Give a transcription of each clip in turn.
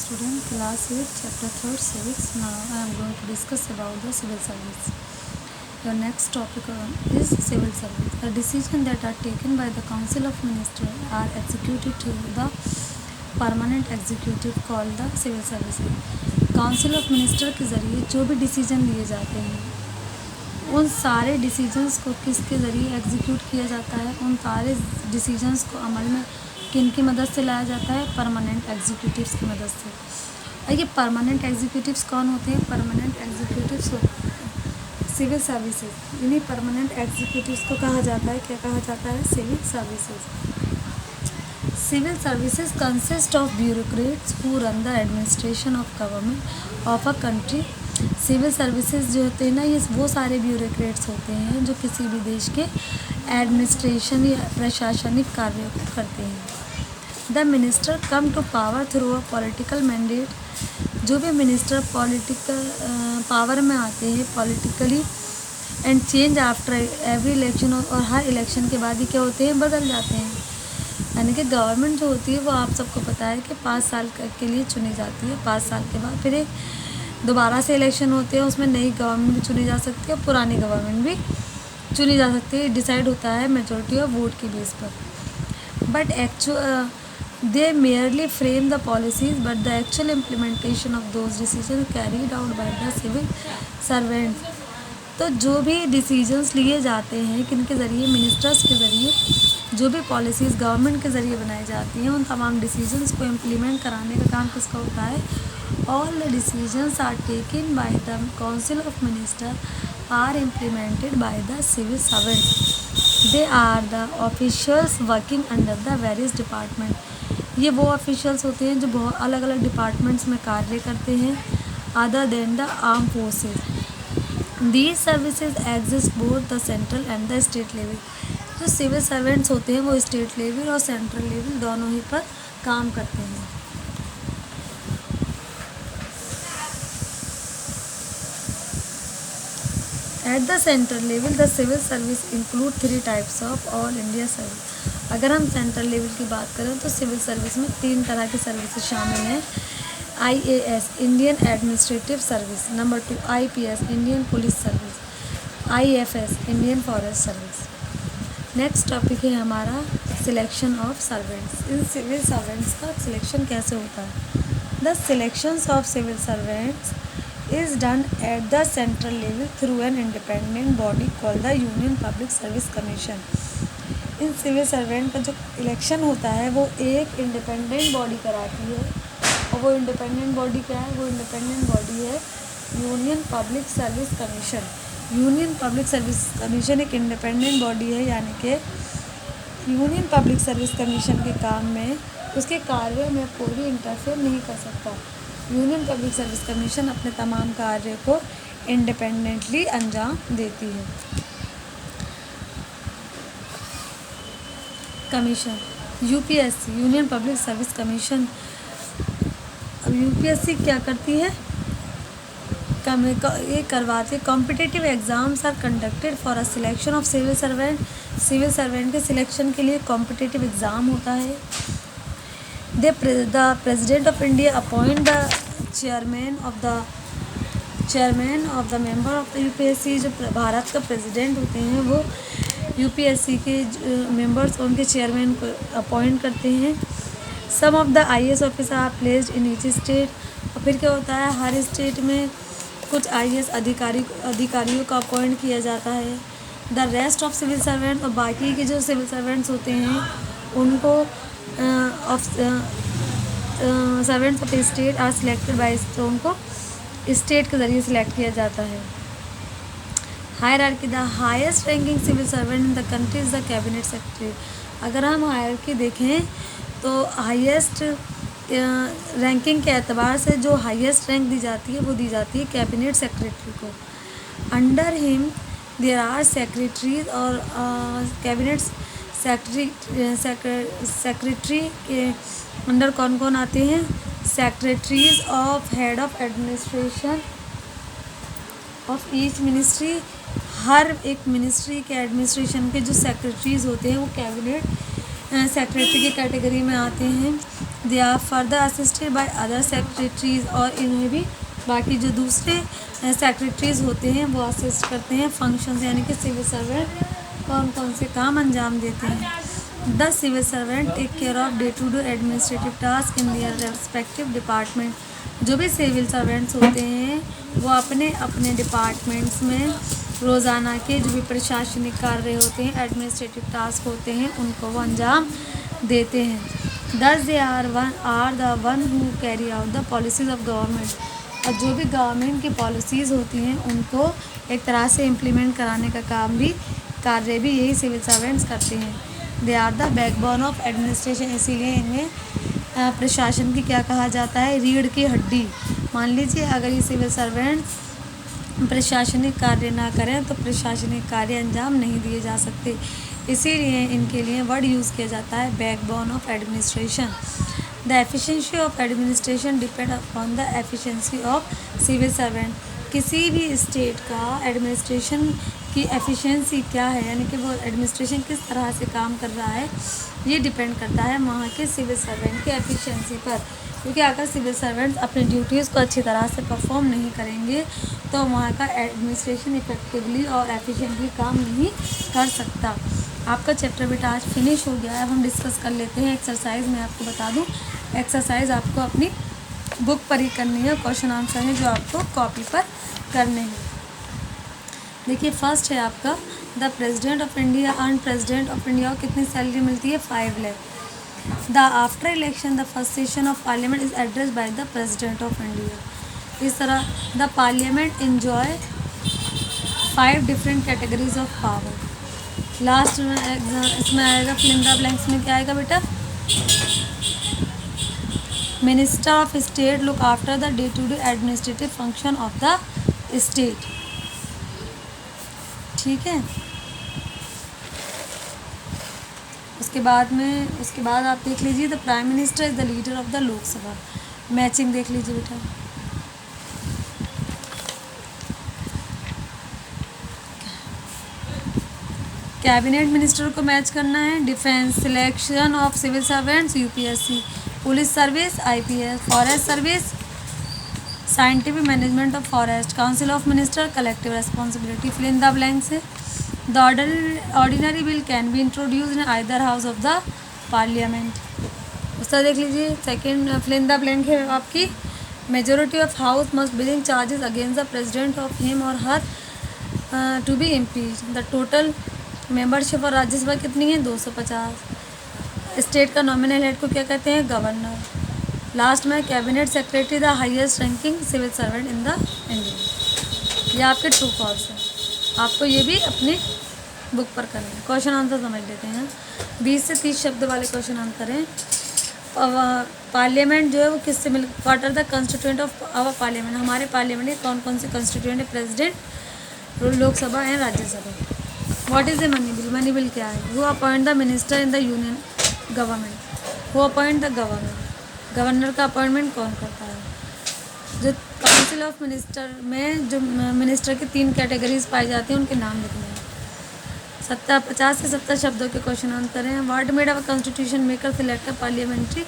student, class 8, chapter 3rd, civics. Now I am going to discuss about the civil service. Your next topic is civil service. The decisions that are taken by the Council of Ministers are executed to the permanent executive called the civil service. Council of minister के ज़रिए जो भी decision लिए जाते हैं उन सारे decisions को किसके ज़रिए एग्जीक्यूट किया जाता है, उन सारे डिसीजंस को अमल में किन की मदद से लाया जाता है, परमानेंट एग्जीक्यूटिव्स की मदद से। और ये परमानेंट एग्जीक्यूटिव्स कौन होते हैं? Permanent executives civil services. इन्हीं परमानेंट एग्जीक्यूटिव्स को कहा जाता है, क्या कहा जाता है? Civil services. Civil services consist of bureaucrats who run the administration of government of a country. Civil services जो होते हैं ना, ये वो सारे ब्यूरोक्रेट्स होते हैं जो किसी भी देश के एडमिनिस्ट्रेशन या प्रशासनिक कार्यों को करते हैं। The minister come to power through a political mandate. जो भी मिनिस्टर पॉलिटिकल पावर में आते हैं politically and change after every election, और हर इलेक्शन के बाद ही क्या होते हैं? बदल जाते हैं। यानी कि गवर्नमेंट जो होती है वो आप सबको पता है कि 5 साल के लिए चुनी जाती है। 5 साल के बाद फिर एक दोबारा से इलेक्शन होते हैं, उसमें नई गवर्नमेंट भी चुनी जा सकती है और पुरानी गवर्नमेंट भी चुनी जा सकती है। डिसाइड होता है मेजॉरिटी ऑफ वोट की बेस पर। But they merely frame the policies but the actual implementation of those decision carried out by the civil servants. तो जो भी डिसीजंस लिए जाते हैं किनके ज़रिए? मिनिस्टर्स के ज़रिए। जो भी पॉलिसीज़ गवर्नमेंट के ज़रिए बनाई जाती हैं उन तमाम डिसीजंस को इम्प्लीमेंट कराने का काम किसका होता है? All the decisions are taken by the council of minister are implemented by the civil servants. They are the officials working under the various department. ये वो ऑफिशियल्स होते हैं जो बहुत अलग अलग डिपार्टमेंट्स में कार्य करते हैं other than the arm forces. These services exist both the central and the state level. जो सिविल सर्वेंट्स होते हैं वो स्टेट लेवल और सेंट्रल लेवल दोनों ही पर काम करते हैं। At the central level the civil service include 3 types of all India service. अगर हम सेंट्रल लेवल की बात करें तो सिविल सर्विस में 3 तरह की सर्विसेज शामिल हैं। IAS Indian administrative service, number 2 IPS Indian police service, IFS Indian forest service. Next topic है हमारा सिलेक्शन ऑफ सर्वेंट्स। इन सिविल सर्वेंट्स का सिलेक्शन कैसे होता है? The selections of civil servants is done at the central level through an independent body called the Union Public Service Commission. इन civil servant का जो इलेक्शन होता है वो एक इंडिपेंडेंट बॉडी कराती है, और वो इंडिपेंडेंट बॉडी क्या है? वो इंडिपेंडेंट बॉडी है union Public Service commission. Union Public Service commission एक इंडिपेंडेंट बॉडी है, यानी कि यूनियन पब्लिक सर्विस कमीशन के काम में, उसके कार्य में कोई भी इंटरफेयर नहीं कर सकता। यूनियन पब्लिक सर्विस कमीशन अपने तमाम कार्य को इंडिपेंडेंटली अंजाम देती है। Commission UPSC Union Public Service Commission. अब UPSC क्या करती है? ये करवाते competitive exams are conducted for a selection of civil servant. Civil servant के सिलेक्शन के लिए कॉम्पिटिटिव एग्ज़ाम होता है। The president of India appoint the chairman of the member of the UPSC। जो भारत का प्रेसिडेंट होते हैं वो UPSC के मेंबर्स उनके चेयरमैन को अपॉइंट करते हैं। Some of the IAS officer are placed in each state. और फिर क्या होता है? हर स्टेट में कुछ IAS अधिकारियों का अपॉइंट किया जाता है। The rest of civil servant, और बाकी के जो सिविल सर्वेंट्स होते हैं उनको servants of state are selected by, तो उनको स्टेट के ज़रिए सिलेक्ट किया जाता है। Hierarchy the highest ranking civil servant in the country is the cabinet secretary. अगर हम हायरार्की देखें तो हाईएस्ट रैंकिंग के एतबार से जो हाईएस्ट रैंक दी जाती है वो दी जाती है कैबिनेट सेक्रेटरी को। Under him there are secretaries, और कैबिनेट सेक्रेटरी के अंडर कौन कौन आते हैं? Secretaries of head of administration of each ministry. हर एक मिनिस्ट्री के एडमिनिस्ट्रेशन के जो सेक्रेटरीज होते हैं वो कैबिनेट सेक्रेटरी की कैटेगरी में आते हैं। They are further assisted by other secretaries, और इन्हें भी बाकी जो दूसरे सेक्रेटरीज होते हैं वो असिस्ट करते हैं। फंक्शंस यानी कि सिविल सर्वेंट कौन कौन से काम अंजाम देते हैं। The civil servant take care of day to day administrative task in their respective department. जो भी सिविल सर्वेंट्स होते हैं वो अपने अपने डिपार्टमेंट्स में रोज़ाना के जो भी प्रशासनिक कार्य होते हैं, एडमिनिस्ट्रेटिव टास्क होते हैं, उनको वो अंजाम देते हैं। Thus they are the one who carry out the policies of government. और जो भी गवर्नमेंट की पॉलिसीज़ होती हैं उनको एक तरह से इम्प्लीमेंट कराने का कार्य भी यही सिविल सर्वेंट्स करते हैं। They are the backbone of administration, इसीलिए इन्हें प्रशासन की क्या कहा जाता है, रीढ़ की हड्डी। मान लीजिए अगर ये सिविल सर्वेंट्स प्रशासनिक कार्य ना करें तो प्रशासनिक कार्य अंजाम नहीं दिए जा सकते, इसीलिए इनके लिए वर्ड यूज़ किया जाता है backbone of administration. The efficiency of administration depend upon the efficiency of civil servant. किसी भी स्टेट का एडमिनिस्ट्रेशन की एफिशिएंसी क्या है, यानी कि वो एडमिनिस्ट्रेशन किस तरह से काम कर रहा है, ये डिपेंड करता है वहाँ के सिविल सर्वेंट की एफिशिएंसी पर। क्योंकि अगर सिविल सर्वेंट्स अपनी ड्यूटीज़ को अच्छी तरह से परफॉर्म नहीं करेंगे तो वहाँ का एडमिनिस्ट्रेशन इफेक्टिवली और एफिशिएंटली काम नहीं कर सकता। आपका चैप्टर बेटा आज फिनिश हो गया है। अब हम डिस्कस कर लेते हैं एक्सरसाइज। मैं आपको बता दूँ, एक्सरसाइज आपको अपनी बुक पर ही करनी है, क्वेश्चन आंसर है जो आपको कॉपी पर करने हैं। देखिए फर्स्ट है आपका, the president of India earn president of India को कितनी सैलरी मिलती है, 5 lakh. The after election the first session of parliament is address by the president of India. इस तरह the parliament enjoy 5 different categories of power. Last में इसमें आएगा fill in the blanks में क्या आएगा बेटा, minister of state look after the day to day administrative function of the state. ठीक है, उसके बाद आप देख लीजिए the prime minister is the leader of the Lok Sabha. Matching देख लीजिए बेटा, कैबिनेट मिनिस्टर को मैच करना है। Defence, selection of civil servants UPSC, police service IPS, forest service scientific management of forest, council of minister collective responsibility. Fill in the blanks है। The ordinary bill can be introduce in either house of the parliament. उसका देख लीजिए second fill in the blank है आपकी, majority of house must bring charges against the president of him or her to be impeach. The total membership और राज्यसभा कितनी है, 250। State का nominal head को क्या कहते हैं, गवर्नर। लास्ट में cabinet secretary the highest ranking civil servant in the India. ये आपके ट्रू फॉल्स है, आपको ये भी अपनी बुक पर करना है। क्वेश्चन आंसर समझ लेते हैं। 20 से 30 शब्द वाले क्वेश्चन आंसर हैं। पार्लियामेंट जो है वो किससे मिल, what are the constituent of our parliament. हमारे पार्लियामेंट के कौन कौन से कंस्टिट्यूएंट है, president, Lok Sabha and Rajya Sabha. What is a money bill, money bill क्या है, वो appoint the minister in the union government, वो अपॉइंट द गवर्नर। गवर्नर का अपॉइंटमेंट कौन करता है। जो काउंसिल ऑफ मिनिस्टर में जो मिनिस्टर की 3 कैटेगरीज पाई जाती हैं उनके नाम लिखने हैं। 50 से 70 शब्दों के क्वेश्चन आंसर हैं। What made our constitution maker select a parliamentary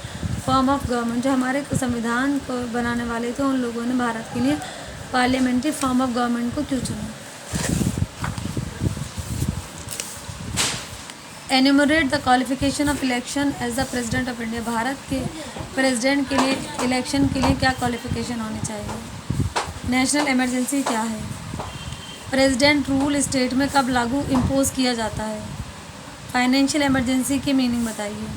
form of government. जो हमारे संविधान को बनाने वाले थे उन लोगों ने भारत के लिए पार्लियामेंट्री फॉर्म ऑफ गवर्नमेंट को क्यों चुना। Enumerate the qualification of election as the president of India. Bharat के प्रेसिडेंट के लिए इलेक्शन के लिए क्या क्वालिफिकेशन होनी चाहिए। नेशनल इमरजेंसी क्या है। प्रेसिडेंट रूल स्टेट में कब लागू इम्पोज किया जाता है। फाइनेंशियल इमरजेंसी की मीनिंग बताइए।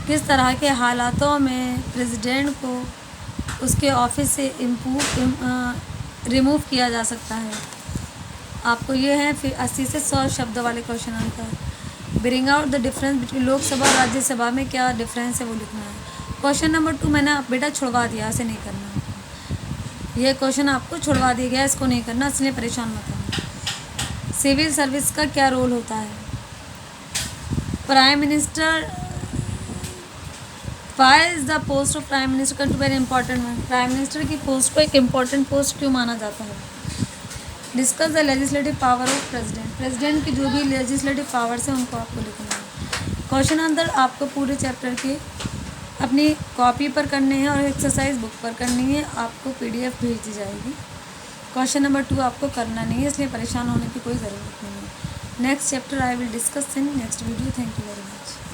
किस तरह के हालातों में प्रेसिडेंट को उसके ऑफिस से रिमूव किया जा सकता है। आपको ये है फिर 80 से 100 शब्द वाले question answer. Bring out the difference between Lok Sabha और राज्यसभा में क्या डिफरेंस है वो लिखना है। क्वेश्चन नंबर 2 मैंने बेटा छुड़वा दिया, ऐसे नहीं करना। ये क्वेश्चन आपको छुड़वा दिया गया, इसको नहीं करना, इसलिए परेशान मत होना। सिविल सर्विस का क्या रोल होता है। Prime minister, why is the post of prime minister too very important है। प्राइम मिनिस्टर की पोस्ट को एक इम्पॉर्टेंट पोस्ट क्यों माना जाता है। Discuss the legislative power of president. President की जो भी लेजिस्लेटिव पावर्स हैं उनको आपको लिखना है। क्वेश्चन आंसर आपको पूरे चैप्टर के अपनी कॉपी पर करने हैं और एक्सरसाइज बुक पर करनी है। आपको PDF भेज दी जाएगी। क्वेश्चन नंबर 2 आपको करना नहीं है, इसलिए परेशान होने की कोई ज़रूरत नहीं है। Next chapter I will discuss in next video. Thank you very much.